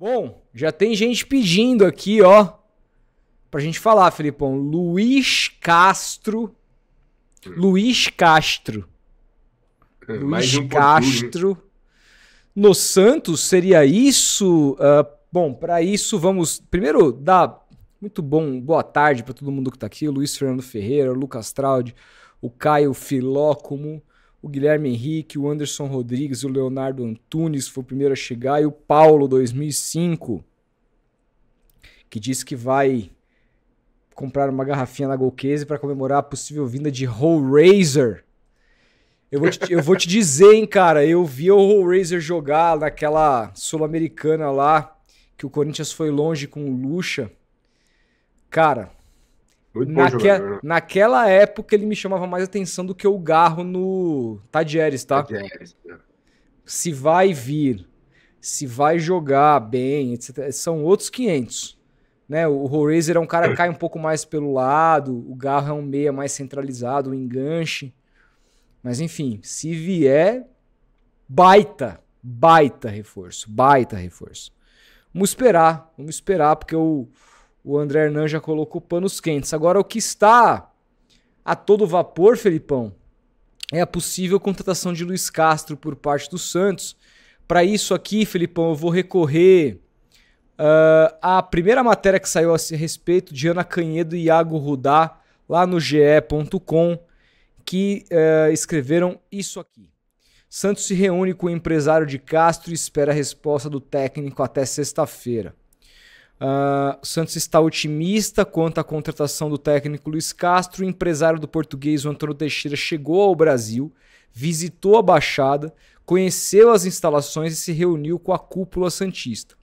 Bom, já tem gente pedindo aqui, ó, pra gente falar, Felipão. Luiz Castro. Luiz Castro. Mais Luiz um português. Castro. No Santos, seria isso? Bom, para isso vamos primeiro dar muito boa tarde para todo mundo que tá aqui. O Luiz Fernando Ferreira, o Lucas Traude, o Caio Filócomo, o Guilherme Henrique, o Anderson Rodrigues, o Leonardo Antunes foi o primeiro a chegar, e o Paulo 2005, que disse que vai comprar uma garrafinha na Golcase para comemorar a possível vinda de Hellraiser. Eu vou te dizer, hein, cara, eu vi o Hellraiser jogar naquela Sul-Americana lá, que o Corinthians foi longe com o Lucha. Cara, Muito bom jogador, né? naquela época ele me chamava mais atenção do que o Garro no Tadieres, tá? Se vai vir, se vai jogar bem, etc. São outros 500. Né? O Hellraiser é um cara que cai um pouco mais pelo lado, o Garro é um meia mais centralizado, um enganche. Mas enfim, se vier, baita reforço. Vamos esperar, porque o André Hernan já colocou panos quentes. Agora, o que está a todo vapor, Felipão, é a possível contratação de Luiz Castro por parte do Santos. Para isso aqui, Felipão, eu vou recorrer à primeira matéria que saiu a respeito de Ana Canhedo e Iago Rudá, lá no ge.com, que escreveram isso aqui. Santos se reúne com o empresário de Castro e espera a resposta do técnico até sexta-feira. O Santos está otimista quanto à contratação do técnico Luiz Castro. O empresário do português, o Antônio Teixeira, chegou ao Brasil, visitou a Baixada, conheceu as instalações e se reuniu com a cúpula santista.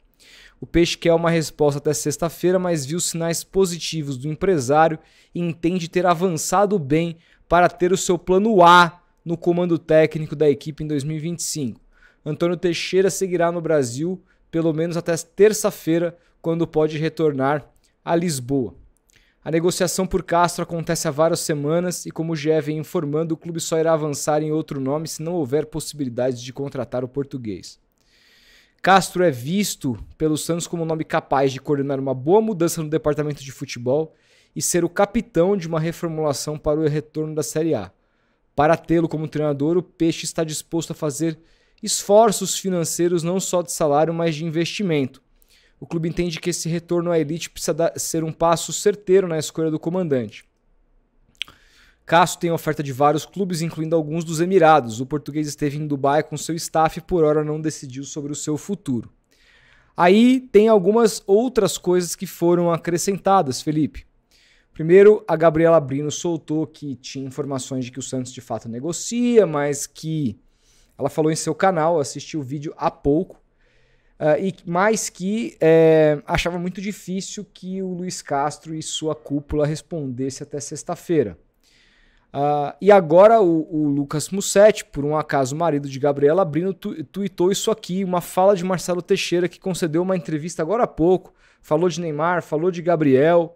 O Peixe quer uma resposta até sexta-feira, mas viu sinais positivos do empresário e entende ter avançado bem para ter o seu plano A no comando técnico da equipe em 2025. Antônio Teixeira seguirá no Brasil pelo menos até terça-feira, quando pode retornar a Lisboa. A negociação por Castro acontece há várias semanas e, como o GE vem informando, o clube só irá avançar em outro nome se não houver possibilidade de contratar o português. Castro é visto pelo Santos como um nome capaz de coordenar uma boa mudança no departamento de futebol e ser o capitão de uma reformulação para o retorno da Série A. Para tê-lo como treinador, o Peixe está disposto a fazer esforços financeiros não só de salário, mas de investimento. O clube entende que esse retorno à elite precisa ser um passo certeiro na escolha do comandante. Castro tem oferta de vários clubes, incluindo alguns dos Emirados. O português esteve em Dubai com seu staff e por hora não decidiu sobre o seu futuro. Aí tem algumas outras coisas que foram acrescentadas, Felipe. Primeiro, a Gabriela Brino soltou que tinha informações de que o Santos de fato negocia, mas que ela falou em seu canal, assistiu o vídeo há pouco, mas que achava muito difícil que o Luiz Castro e sua cúpula respondesse até sexta-feira. E agora o Lucas Mussetti, por um acaso marido de Gabriela Brino, tuitou isso aqui, uma fala de Marcelo Teixeira, que concedeu uma entrevista agora há pouco, falou de Neymar, falou de Gabriel,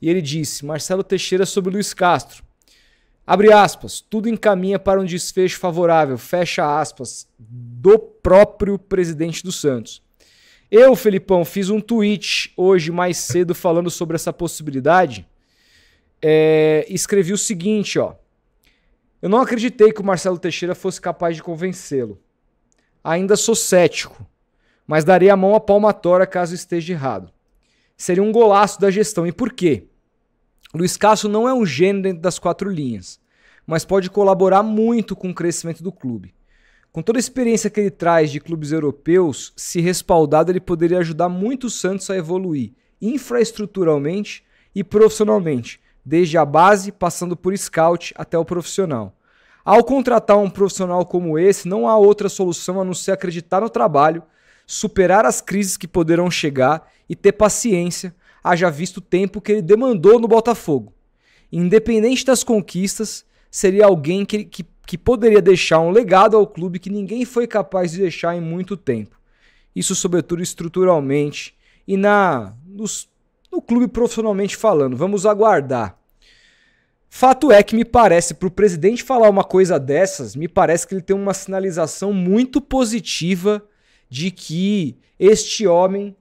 e ele disse: Marcelo Teixeira sobre Luiz Castro. Abre aspas, tudo encaminha para um desfecho favorável, fecha aspas, do próprio presidente do Santos. Eu, Felipão, fiz um tweet hoje mais cedo falando sobre essa possibilidade. Escrevi o seguinte, ó. Eu não acreditei que o Marcelo Teixeira fosse capaz de convencê-lo. Ainda sou cético, mas darei a mão à palmatória caso esteja errado. Seria um golaço da gestão. E por quê? Luiz Castro não é um gênio dentro das quatro linhas, mas pode colaborar muito com o crescimento do clube. Com toda a experiência que ele traz de clubes europeus, se respaldado, ele poderia ajudar muito o Santos a evoluir infraestruturalmente e profissionalmente, desde a base, passando por scout até o profissional. Ao contratar um profissional como esse, não há outra solução a não ser acreditar no trabalho, superar as crises que poderão chegar e ter paciência, haja visto o tempo que ele demandou no Botafogo. Independente das conquistas, seria alguém que poderia deixar um legado ao clube que ninguém foi capaz de deixar em muito tempo. Isso sobretudo estruturalmente e no clube profissionalmente falando. Vamos aguardar. Fato é que me parece, para o presidente falar uma coisa dessas, me parece que ele tem uma sinalização muito positiva de que este homem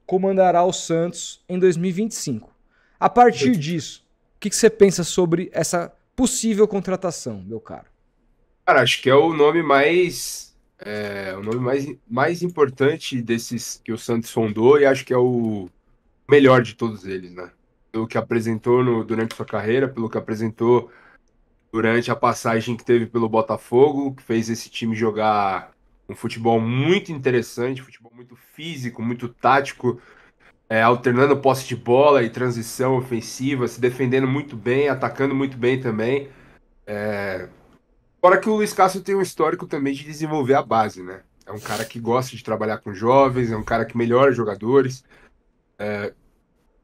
comandará o Santos em 2025. A partir disso, o que você pensa sobre essa possível contratação, meu caro? Cara, acho que é o nome mais importante desses que o Santos sondou e acho que é o melhor de todos eles, né? Pelo que apresentou durante sua carreira, pelo que apresentou durante a passagem que teve pelo Botafogo, que fez esse time jogar um futebol muito interessante, futebol muito físico, muito tático, alternando posse de bola e transição ofensiva, se defendendo muito bem, atacando muito bem também. Fora que o Luiz Castro tem um histórico também de desenvolver a base, né? É um cara que gosta de trabalhar com jovens, é um cara que melhora jogadores.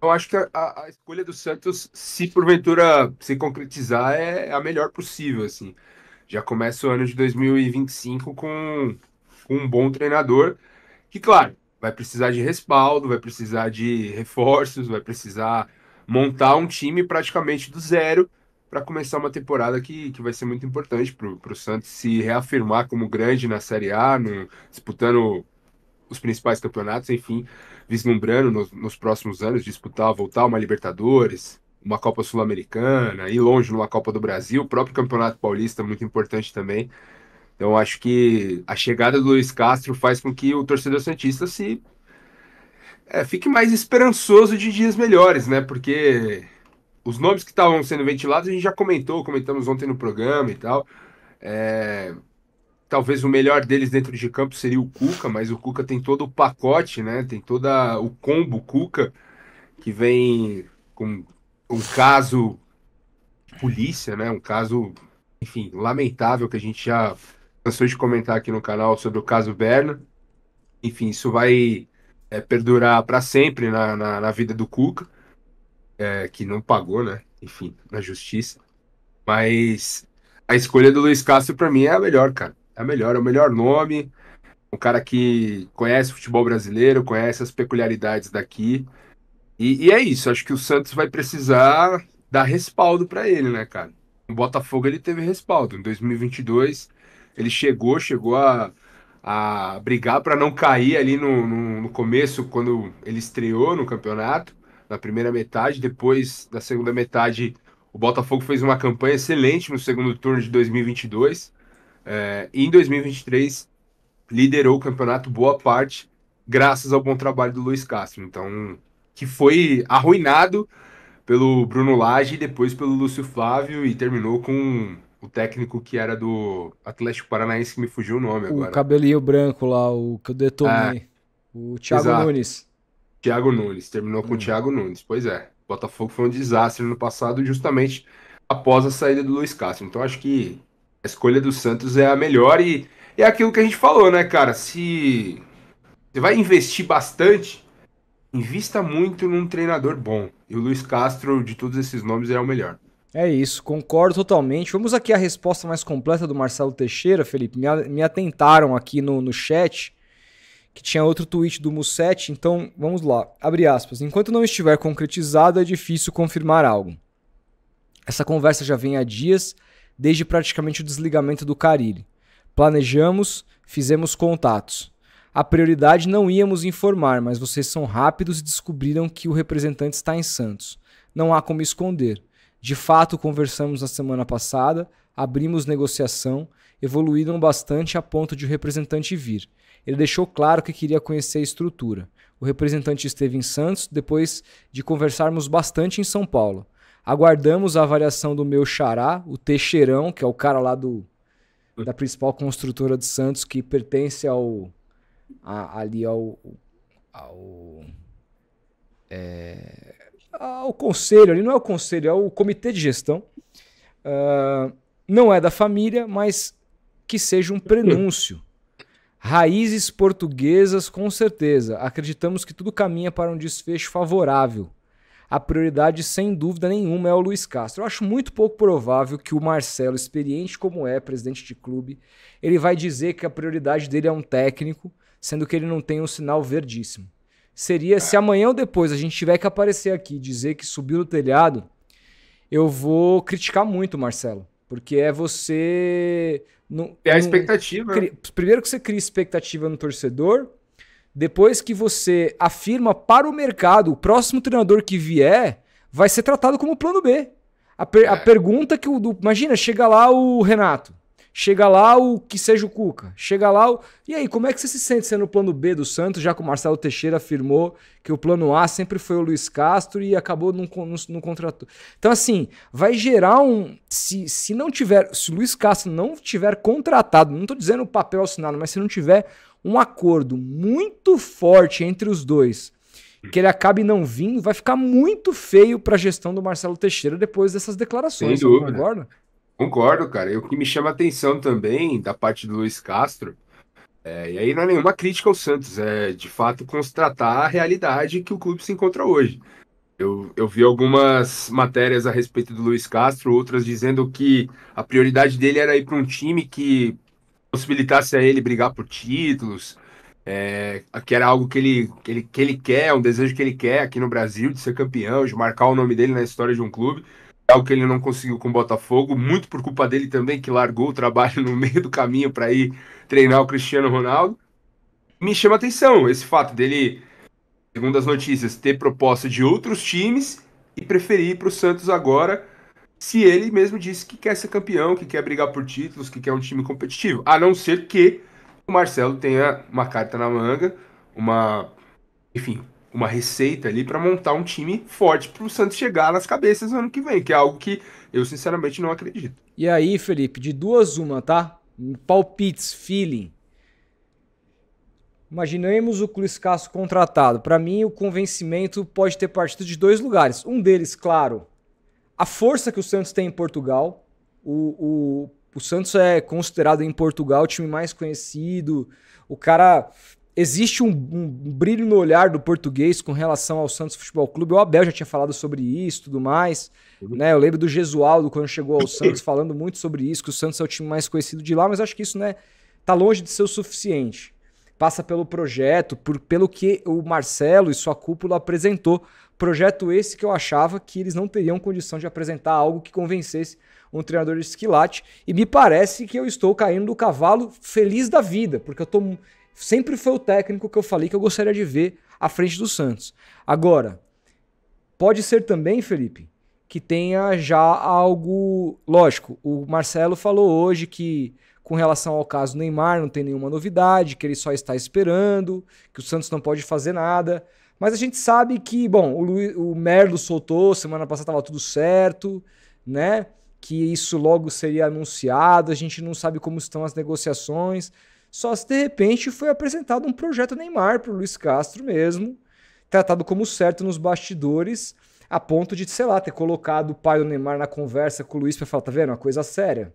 Eu acho que a escolha do Santos, se porventura se concretizar, é a melhor possível, assim. Já começa o ano de 2025 com um bom treinador, que, claro, vai precisar de respaldo, vai precisar de reforços, vai precisar montar um time praticamente do zero para começar uma temporada que vai ser muito importante para o Santos se reafirmar como grande na Série A, disputando os principais campeonatos, enfim, vislumbrando nos próximos anos voltar uma Libertadores, uma Copa Sul-Americana, ir longe numa Copa do Brasil, o próprio Campeonato Paulista muito importante também. Então acho que a chegada do Luiz Castro faz com que o torcedor santista fique mais esperançoso de dias melhores, né? Porque os nomes que estavam sendo ventilados a gente já comentamos ontem no programa e tal. Talvez o melhor deles dentro de campo seria o Cuca, mas o Cuca tem todo o pacote, né? Tem todo o combo Cuca, que vem com um caso de polícia, né? Um caso, enfim, lamentável que a gente já cansou de comentar aqui no canal sobre o caso Berna. Enfim, isso vai perdurar para sempre na vida do Cuca, que não pagou, né? Enfim, na justiça. Mas a escolha do Luiz Castro, para mim, é a melhor, cara. É o melhor nome. Um cara que conhece o futebol brasileiro, conhece as peculiaridades daqui. E é isso, acho que o Santos vai precisar dar respaldo para ele, né, cara? O Botafogo ele teve respaldo. Em 2022, ele chegou a brigar para não cair ali no começo, quando ele estreou no campeonato, na primeira metade. Depois, da segunda metade, o Botafogo fez uma campanha excelente no segundo turno de 2022. E em 2023 liderou o campeonato boa parte, graças ao bom trabalho do Luiz Castro. Então, que foi arruinado pelo Bruno Lage e depois pelo Lúcio Flávio e terminou com o técnico que era do Atlético Paranaense, que me fugiu o nome O agora. cabelinho branco lá, o que eu detonei. O Thiago exato. Nunes. Thiago Nunes, terminou com o Thiago Nunes. Pois é, o Botafogo foi um desastre no passado, justamente após a saída do Luiz Castro. Então, acho que a escolha do Santos é a melhor e é aquilo que a gente falou, né, cara? Se você vai investir bastante, invista muito num treinador bom. E o Luiz Castro, de todos esses nomes, é o melhor. É isso, concordo totalmente. Vamos aqui à resposta mais completa do Marcelo Teixeira, Felipe. Me atentaram aqui no chat que tinha outro tweet do Mussetti, então vamos lá. Abre aspas. Enquanto não estiver concretizado, é difícil confirmar algo. Essa conversa já vem há dias, desde praticamente o desligamento do Carille. Planejamos, fizemos contatos. A prioridade não íamos informar, mas vocês são rápidos e descobriram que o representante está em Santos. Não há como esconder. De fato, conversamos na semana passada, abrimos negociação, evoluíram bastante a ponto de o representante vir. Ele deixou claro que queria conhecer a estrutura. O representante esteve em Santos, depois de conversarmos bastante em São Paulo. Aguardamos a avaliação do meu xará, o Teixeirão, que é o cara lá da principal construtora de Santos, que pertence ao conselho, ali não é o conselho, é o comitê de gestão. Não é da família, mas que seja um prenúncio. Raízes portuguesas, com certeza. Acreditamos que tudo caminha para um desfecho favorável. A prioridade, sem dúvida nenhuma, é o Luiz Castro. Eu acho muito pouco provável que o Marcelo, experiente como é, presidente de clube, ele vai dizer que a prioridade dele é um técnico, sendo que ele não tem um sinal verdíssimo. Seria, se amanhã ou depois a gente tiver que aparecer aqui e dizer que subiu no telhado, eu vou criticar muito, Marcelo. Porque é você... a expectativa. Primeiro que você cria expectativa no torcedor, Depois que você afirma para o mercado, o próximo treinador que vier vai ser tratado como plano B. A pergunta que imagina, chega lá o Renato, chega lá o que seja o Cuca, chega lá o... E aí, como é que você se sente sendo o plano B do Santos, já que o Marcelo Teixeira afirmou que o plano A sempre foi o Luiz Castro e acabou não contratou. Então, assim, vai gerar um... Se o Luiz Castro não tiver contratado, não estou dizendo o papel assinado, mas se não tiver um acordo muito forte entre os dois, que ele acabe não vindo, vai ficar muito feio para a gestão do Marcelo Teixeira depois dessas declarações. Sem dúvida. Concorda? Concordo, cara. E o que me chama a atenção também da parte do Luiz Castro, e aí não é nenhuma crítica ao Santos, é de fato constatar a realidade que o clube se encontra hoje. Eu vi algumas matérias a respeito do Luiz Castro, outras dizendo que a prioridade dele era ir para um time que possibilitasse a ele brigar por títulos, que era algo que ele quer, um desejo que ele quer aqui no Brasil, de ser campeão, de marcar o nome dele na história de um clube. Algo que ele não conseguiu com o Botafogo, muito por culpa dele também, que largou o trabalho no meio do caminho para ir treinar o Cristiano Ronaldo. Me chama a atenção esse fato dele, segundo as notícias, ter proposta de outros times e preferir ir para o Santos agora, se ele mesmo disse que quer ser campeão, que quer brigar por títulos, que quer um time competitivo. A não ser que o Marcelo tenha uma carta na manga, uma receita ali para montar um time forte para o Santos chegar nas cabeças no ano que vem, que é algo que eu sinceramente não acredito. E aí, Felipe, de duas uma, tá? Palpites, feeling. Imaginemos o Luiz Castro contratado. Para mim, o convencimento pode ter partido de dois lugares. Um deles, claro, a força que o Santos tem em Portugal. O Santos é considerado em Portugal o time mais conhecido. O cara... Existe um brilho no olhar do português com relação ao Santos Futebol Clube. O Abel já tinha falado sobre isso e tudo mais. Né? Eu lembro do Gesualdo, quando chegou ao Santos, falando muito sobre isso, que o Santos é o time mais conhecido de lá, mas acho que isso, né, tá longe de ser o suficiente. Passa pelo projeto, pelo que o Marcelo e sua cúpula apresentou. Projeto esse que eu achava que eles não teriam condição de apresentar algo que convencesse um treinador de esquilate. E me parece que eu estou caindo do cavalo feliz da vida, porque eu tô... Sempre foi o técnico que eu falei que eu gostaria de ver à frente do Santos. Agora, pode ser também, Felipe, que tenha já algo... Lógico, o Marcelo falou hoje que com relação ao caso Neymar não tem nenhuma novidade, que ele só está esperando, que o Santos não pode fazer nada. Mas a gente sabe que, bom, o Merlo soltou, semana passada estava tudo certo, né? Que isso logo seria anunciado, a gente não sabe como estão as negociações... Só se de repente foi apresentado um projeto Neymar para o Luiz Castro mesmo, tratado como certo nos bastidores, a ponto de, sei lá, ter colocado o pai do Neymar na conversa com o Luiz para falar, tá vendo? Uma coisa séria.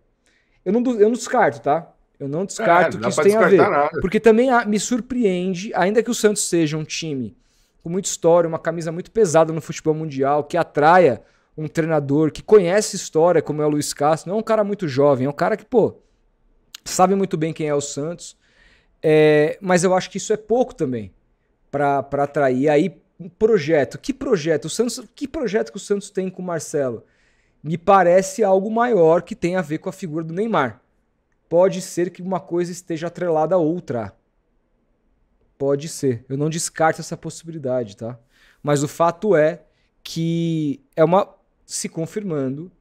Eu não descarto, tá? Eu não descarto que isso tenha a ver. Nada. Porque também me surpreende, ainda que o Santos seja um time com muita história, uma camisa muito pesada no futebol mundial, que atraia um treinador que conhece história, como é o Luiz Castro, não é um cara muito jovem, é um cara que, sabe muito bem quem é o Santos, mas eu acho que isso é pouco também para atrair. Aí, projeto. Que projeto que o Santos tem com o Marcelo? Me parece algo maior que tem a ver com a figura do Neymar. Pode ser que uma coisa esteja atrelada a outra. Pode ser. Eu não descarto essa possibilidade, tá? Mas o fato é que se confirmando,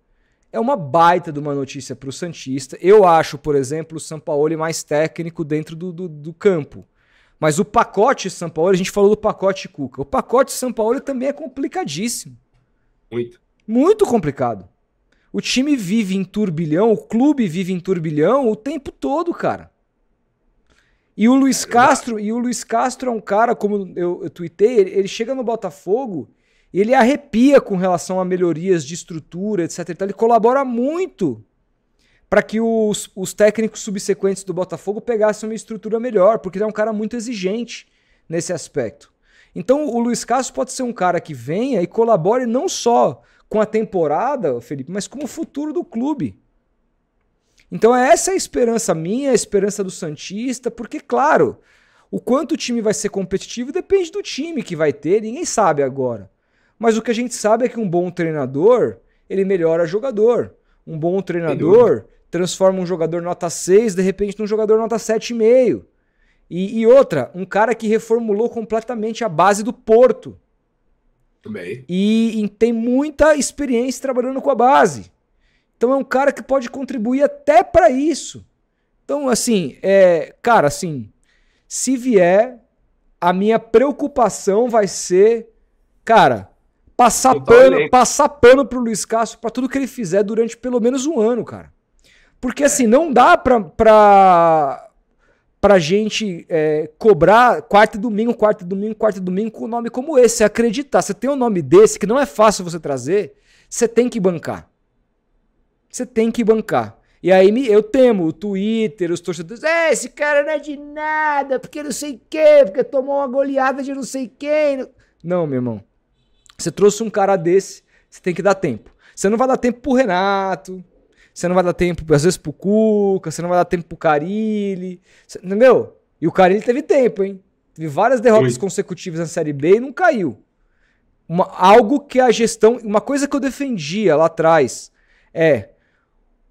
é uma baita de uma notícia para o Santista. Eu acho, por exemplo, o Sampaoli mais técnico dentro do campo. Mas o pacote Sampaoli, a gente falou do pacote Cuca. O pacote Sampaoli também é complicadíssimo. Muito. Muito complicado. O time vive em turbilhão, o clube vive em turbilhão o tempo todo, cara. E o Luiz Castro é um cara, como eu tuitei, ele chega no Botafogo... Ele arrepia com relação a melhorias de estrutura, etc. Então, ele colabora muito para que os técnicos subsequentes do Botafogo pegassem uma estrutura melhor, porque ele é um cara muito exigente nesse aspecto. Então, o Luiz Castro pode ser um cara que venha e colabore não só com a temporada, Felipe, mas com o futuro do clube. Então, essa é a esperança minha, a esperança do Santista, porque, claro, o quanto o time vai ser competitivo depende do time que vai ter, ninguém sabe agora. Mas o que a gente sabe é que um bom treinador, ele melhora jogador. Um bom treinador transforma um jogador nota 6, de repente, num jogador nota 7,5. E outra, um cara que reformulou completamente a base do Porto. Também. E tem muita experiência trabalhando com a base. Então é um cara que pode contribuir até para isso. Então, assim, cara, assim, se vier, a minha preocupação vai ser, cara, passar pano pro Luiz Castro pra tudo que ele fizer durante pelo menos um ano, cara. Porque, assim, não dá pra gente cobrar quarta e domingo com um nome como esse. Acreditar, você tem um nome desse que não é fácil você trazer, você tem que bancar. Você tem que bancar. E aí eu temo o Twitter, os torcedores, esse cara não é de nada, porque não sei quê, porque tomou uma goleada de não sei quem. Não, meu irmão. Você trouxe um cara desse, você tem que dar tempo. Você não vai dar tempo pro Renato, você não vai dar tempo, às vezes, pro Cuca, você não vai dar tempo pro Carille, entendeu? E o Carille teve tempo, hein? Teve várias derrotas consecutivas na Série B e não caiu. Algo que a gestão... Uma coisa que eu defendia lá atrás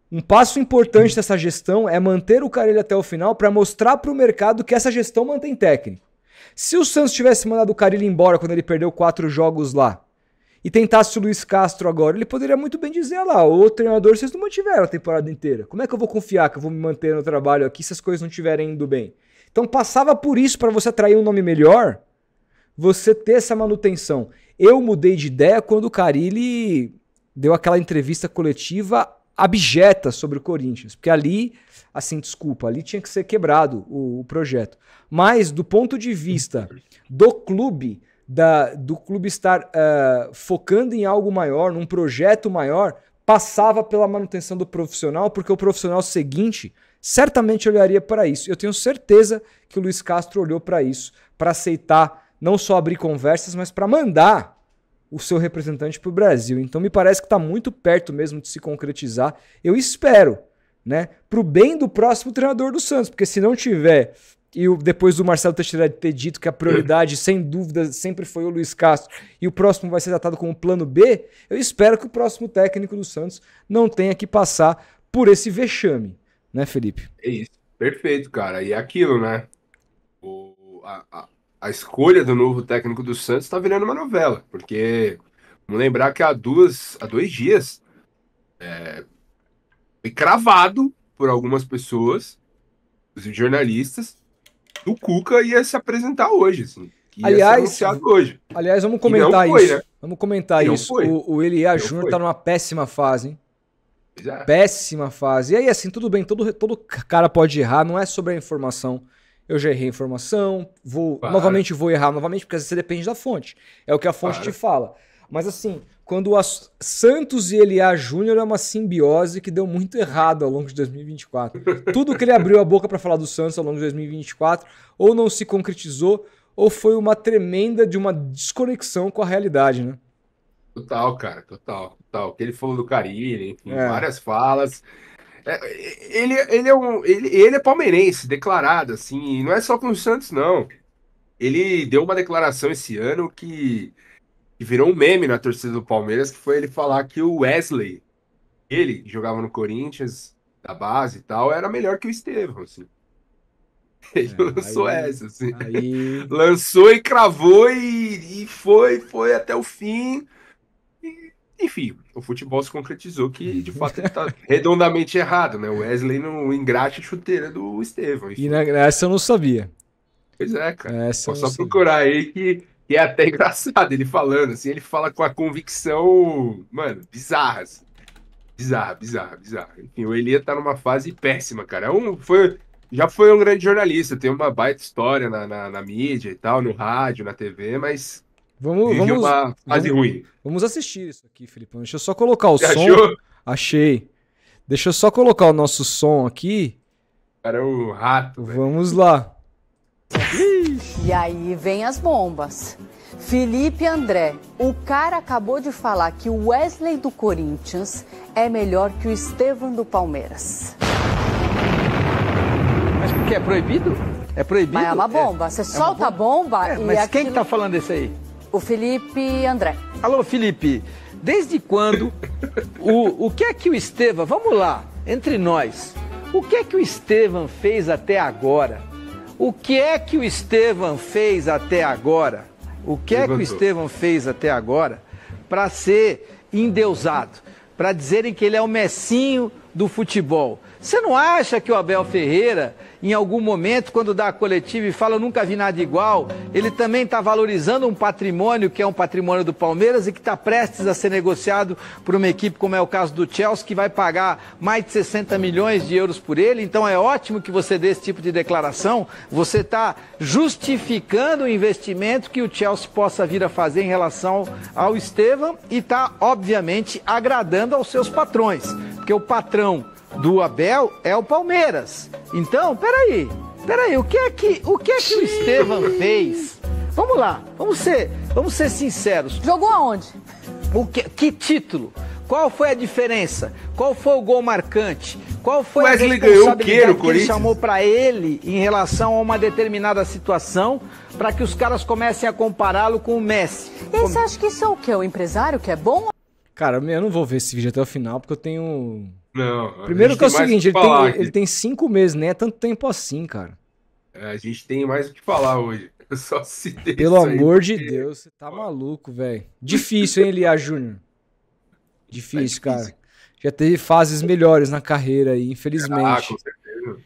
um passo importante dessa gestão é manter o Carille até o final para mostrar para o mercado que essa gestão mantém técnico. Se o Santos tivesse mandado o Carille embora quando ele perdeu 4 jogos lá e tentasse o Luiz Castro agora, ele poderia muito bem dizer lá, o treinador vocês não mantiveram a temporada inteira. Como é que eu vou confiar que eu vou me manter no trabalho aqui se as coisas não estiverem indo bem? Então passava por isso para você atrair um nome melhor, você ter essa manutenção. Eu mudei de ideia quando o Carille deu aquela entrevista coletiva abjeta sobre o Corinthians, porque ali, assim, desculpa, ali tinha que ser quebrado o projeto. Mas do ponto de vista do clube, do clube estar focando em algo maior, num projeto maior, passava pela manutenção do profissional, porque o profissional seguinte certamente olharia para isso. Eu tenho certeza que o Luiz Castro olhou para isso, para aceitar não só abrir conversas, mas para mandar o seu representante para o Brasil. Então me parece que está muito perto mesmo de se concretizar. Eu espero, né, para o bem do próximo treinador do Santos, porque se não tiver, e depois do Marcelo Teixeira ter dito que a prioridade, sem dúvida, sempre foi o Luiz Castro, e o próximo vai ser tratado como plano B, eu espero que o próximo técnico do Santos não tenha que passar por esse vexame, né, Felipe? É isso, perfeito, cara. E é aquilo, né? A escolha do novo técnico do Santos está virando uma novela, porque vamos lembrar que há 2 dias foi cravado por algumas pessoas, os jornalistas, o Cuca ia se apresentar hoje, assim. Aliás, hoje. Aliás, vamos comentar foi, isso. Né? Vamos comentar isso. O Elias Júnior tá numa péssima fase, hein? Péssima fase. E aí, assim, tudo bem, todo cara pode errar, não é sobre a informação. Eu já errei a informação, novamente vou errar novamente, porque às vezes você depende da fonte. É o que a fonte te fala. Mas assim, quando o Santos e Elias Júnior é uma simbiose que deu muito errado ao longo de 2024. Tudo que ele abriu a boca para falar do Santos ao longo de 2024 ou não se concretizou, ou foi uma tremenda de uma desconexão com a realidade, né? Total, cara, total. O que ele falou do Carille, enfim, várias falas. Ele é palmeirense, declarado, assim, e não é só com o Santos, não. Ele deu uma declaração esse ano que virou um meme na torcida do Palmeiras, que foi ele falar que o Wesley, ele que jogava no Corinthians, da base e tal, era melhor que o Estevão, assim. Ele lançou essa, assim. Lançou e cravou e foi até o fim. Enfim, o futebol se concretizou que, de fato, ele tá redondamente errado, né? O Wesley no engraxa chuteira do Estevão. Enfim. E essa eu não sabia. Pois é, cara. Posso só procurar aí que é até engraçado ele falando, assim, ele fala com a convicção, mano, bizarra. Assim. Bizarra. Enfim, o Elia tá numa fase péssima, cara. Já foi um grande jornalista, tem uma baita história na mídia e tal, no rádio, na TV, mas... uma fase ruim. Vamos assistir isso aqui, Felipão. Deixa eu só colocar o som. Achou? Achei. Deixa eu só colocar o nosso som aqui. Cara, é um rato. Vamos lá. E aí vem as bombas. Felipe André, o cara acabou de falar que o Wesley do Corinthians é melhor que o Estevão do Palmeiras. Mas por que é proibido? É proibido? Mas é uma bomba. Você solta a bomba e mas aquilo... quem que tá falando isso aí? O Felipe André. Alô, Felipe. Desde quando o que é que o Estevão... Vamos lá, entre nós. O que é que o Estevão fez até agora O que é que o Estevão fez até agora? O que é que o Estevão fez até agora para ser endeusado? Para dizerem que ele é o Messinho do futebol. Você não acha que o Abel Ferreira, em algum momento, quando dá a coletiva e fala eu nunca vi nada igual, ele também está valorizando um patrimônio que é um patrimônio do Palmeiras e que está prestes a ser negociado por uma equipe como é o caso do Chelsea, que vai pagar mais de 60 milhões de euros por ele? Então é ótimo que você dê esse tipo de declaração. Você está justificando o investimento que o Chelsea possa vir a fazer em relação ao Estevão e está, obviamente, agradando aos seus patrões, porque o patrão do Abel é o Palmeiras. Então, peraí, o que é que o Estevão fez? Vamos lá, vamos ser sinceros. Jogou aonde? Que título? Qual foi a diferença? Qual foi o gol marcante? Qual foi a responsabilidade que ele chamou para ele em relação a uma determinada situação para que os caras comecem a compará-lo com o Messi? E você acha que isso é o quê? O empresário que é bom? Cara, eu não vou ver esse vídeo até o final, porque eu tenho... Não, primeiro que é o seguinte, ele tem 5 meses, né? É tanto tempo assim, cara. A gente tem mais o que falar hoje. Eu só citei Pelo amor de Deus, você tá maluco, velho. Difícil, hein, Elias Júnior? Difícil, cara. Já teve fases melhores na carreira aí, infelizmente. Com certeza.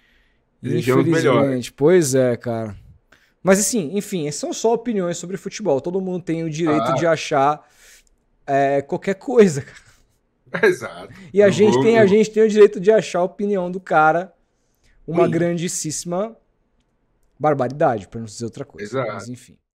Infelizmente, pois é, cara. Mas assim, enfim, essas são só opiniões sobre futebol. Todo mundo tem o direito de achar qualquer coisa, cara. Exato. E a gente tem o direito de achar a opinião do cara uma grandíssima barbaridade, para não dizer outra coisa. Exato. Mas enfim.